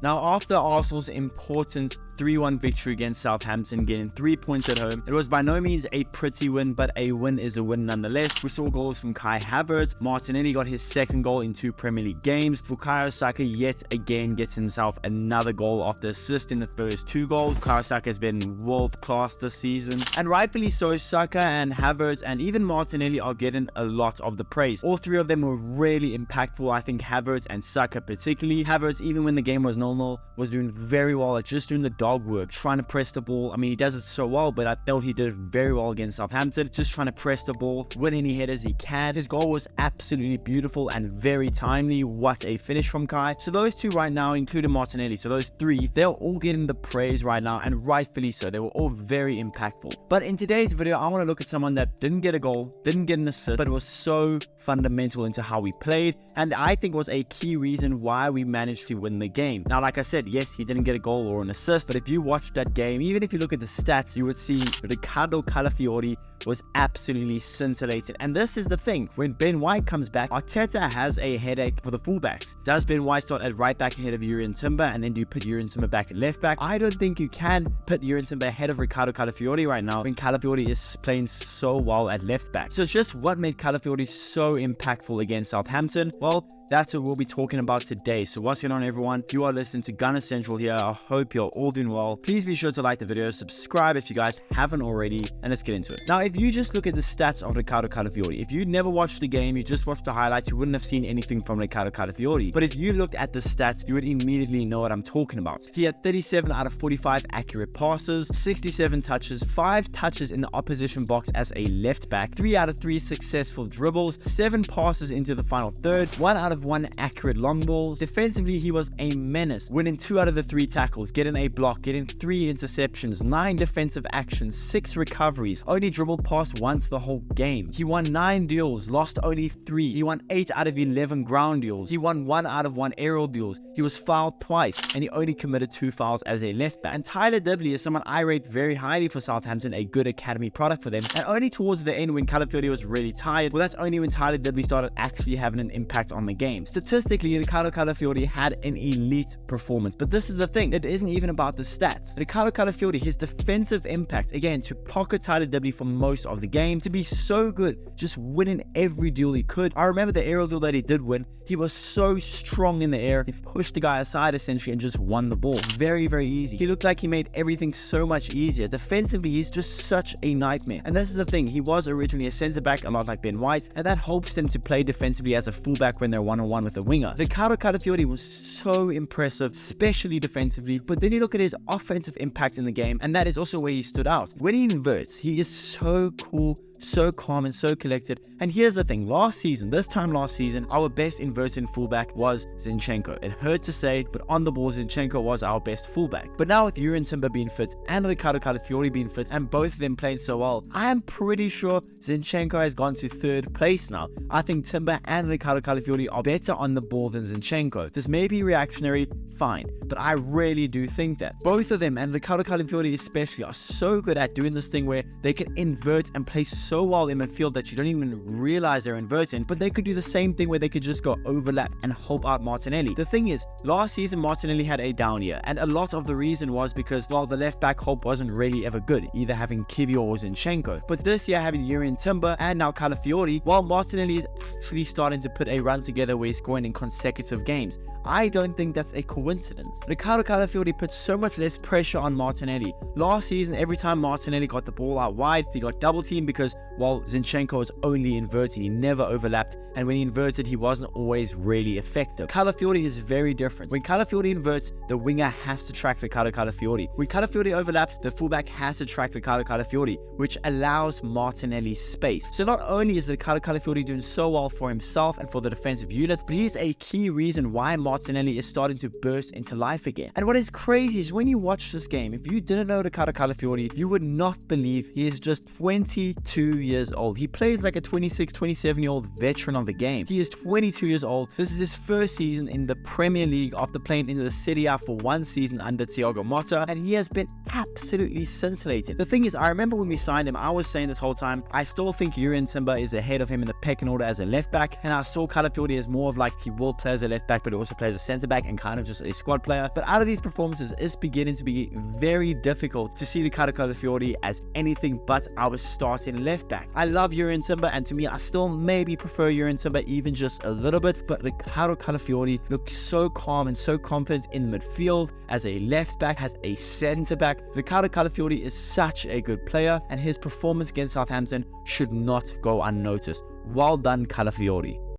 Now, after Arsenal's important 3-1 victory against Southampton, getting 3 points at home, it was by no means a pretty win, but a win is a win nonetheless. We saw goals from Kai Havertz. Martinelli got his second goal in 2 Premier League games. Bukayo Saka yet again gets himself another goal after assist in the first 2 goals. Bukayo Saka has been world class this season, and rightfully so. Saka and Havertz and even Martinelli are getting a lot of the praise. All 3 of them were really impactful. I think Havertz and Saka particularly. Havertz, even when the game was 0-0, was doing very well at just doing the dog work, trying to press the ball. I mean, he does it so well, but I felt he did it very well against Southampton, just trying to press the ball, win any headers he can. His goal was absolutely beautiful and very timely. What a finish from Kai. So those 2 right now, including Martinelli, so those 3, they're all getting the praise right now, and rightfully so. They were all very impactful. But in today's video, I want to look at someone that didn't get a goal, didn't get an assist, but was so fundamental into how we played, and I think was a key reason why we managed to win the game. Now, like I said, yes, he didn't get a goal or an assist, but if you watched that game, even if you look at the stats, you would see Riccardo Calafiori was absolutely scintillating. And this is the thing, when Ben White comes back, Arteta has a headache for the fullbacks. Does Ben White start at right back ahead of Yuri Timber, and then do you put Yuri Timber back at left back? I don't think you can put Yuri Timber ahead of Riccardo Calafiori right now when Calafiori is playing so well at left back. So just what made Calafiori so impactful against Southampton? Well, that's what we'll be talking about today. So what's going on, everyone? You are listening to Gunner Central here. I hope you're all doing well. Please be sure to like the video, subscribe if you guys haven't already, and let's get into it. Now, if you just look at the stats of Riccardo Calafiori, if you never watched the game, you just watched the highlights, you wouldn't have seen anything from Riccardo Calafiori. But if you looked at the stats, you would immediately know what I'm talking about. He had 37 out of 45 accurate passes, 67 touches, 5 touches in the opposition box as a left back, 3 out of 3 successful dribbles, 7 passes into the final third, 1 out of 1 accurate long balls. Defensively, he was a menace, winning 2 out of the 3 tackles, getting a block, getting 3 interceptions, 9 defensive actions, 6 recoveries, only dribbled past once the whole game. He won 9 duels, lost only 3. He won 8 out of 11 ground duels. He won 1 out of 1 aerial duels. He was fouled twice, and he only committed 2 fouls as a left back. And Tyler Dibley is someone I rate very highly for Southampton, a good academy product for them. And only towards the end, when Calafiori was really tired, well, that's only when Tyler Dibley started actually having an impact on the game. Statistically, Riccardo Calafiori had an elite performance, but this is the thing, it isn't even about the stats. Riccardo Calafiori, his defensive impact, again, to pocket Tyler Dibley for most of the game, to be so good, just winning every duel he could. I remember the aerial duel that he did win. He was so strong in the air, he pushed the guy aside essentially and just won the ball. Very, very easy. He looked like he made everything so much easier. Defensively, he's just such a nightmare. And this is the thing, he was originally a centre back, a lot like Ben White, and that helps them to play defensively as a fullback when they're one-on-one with a winger. Riccardo Calafiori was so impressive, especially defensively, but then you look at his offensive impact in the game, and that is also where he stood out. When he inverts, he is so cool, so calm and so collected. And here's the thing, this time last season, our best inverted fullback was Zinchenko. It hurt to say, but on the ball, Zinchenko was our best fullback. But now with Yuri Timber being fit and Riccardo Calafiori being fit, and both of them playing so well, I am pretty sure Zinchenko has gone to 3rd place now. I think Timber and Riccardo Calafiori are better on the ball than Zinchenko. This may be reactionary, fine, but I really do think that. Both of them, and Riccardo Calafiori especially, are so good at doing this thing where they can invert and play so well in midfield that you don't even realize they're inverting, but they could do the same thing where they could just go overlap and help out Martinelli. The thing is, last season Martinelli had a down year, and a lot of the reason was because, well, the left back hope wasn't really ever good, either having Kivior or Zinchenko. But this year, having Yuri Timber and now Calafiori, while Martinelli is actually starting to put a run together where he's scoring in consecutive games, I don't think that's a coincidence. Riccardo Calafiori put so much less pressure on Martinelli. Last season, every time Martinelli got the ball out wide, he got double teamed because, well, Zinchenko was only inverting, he never overlapped, and when he inverted, he wasn't always really effective. Calafiori is very different. When Calafiori inverts, the winger has to track Riccardo Calafiori. When Calafiori overlaps, the fullback has to track Riccardo Calafiori, which allows Martinelli space. So not only is Riccardo Calafiori doing so well for himself and for the defensive units, but he's a key reason why Martinelli is starting to burst into life again. And what is crazy is when you watch this game, if you didn't know Riccardo Calafiori, you would not believe he is just 22 years old. He plays like a 26, 27-year-old veteran of the game. He is 22 years old. This is his first season in the Premier League after playing in the Serie A for 1 season under Thiago Motta, and he has been absolutely scintillating. The thing is, I remember when we signed him, I was saying this whole time, I still think Yuri Timber is ahead of him in the pecking order as a left back, and I saw Calafiori as more of like, he will play as a left back, but he also plays as centre back and kind of just a squad player, but out of these performances, it's beginning to be very difficult to see Riccardo Calafiori as anything but our starting left back. I love Yuri Timber, and to me, I still maybe prefer Yuri Timber even just a little bit, but Riccardo Calafiori looks so calm and so confident in midfield as a left back, as a centre back. Riccardo Calafiori is such a good player, and his performance against Southampton should not go unnoticed. Well done, Calafiori.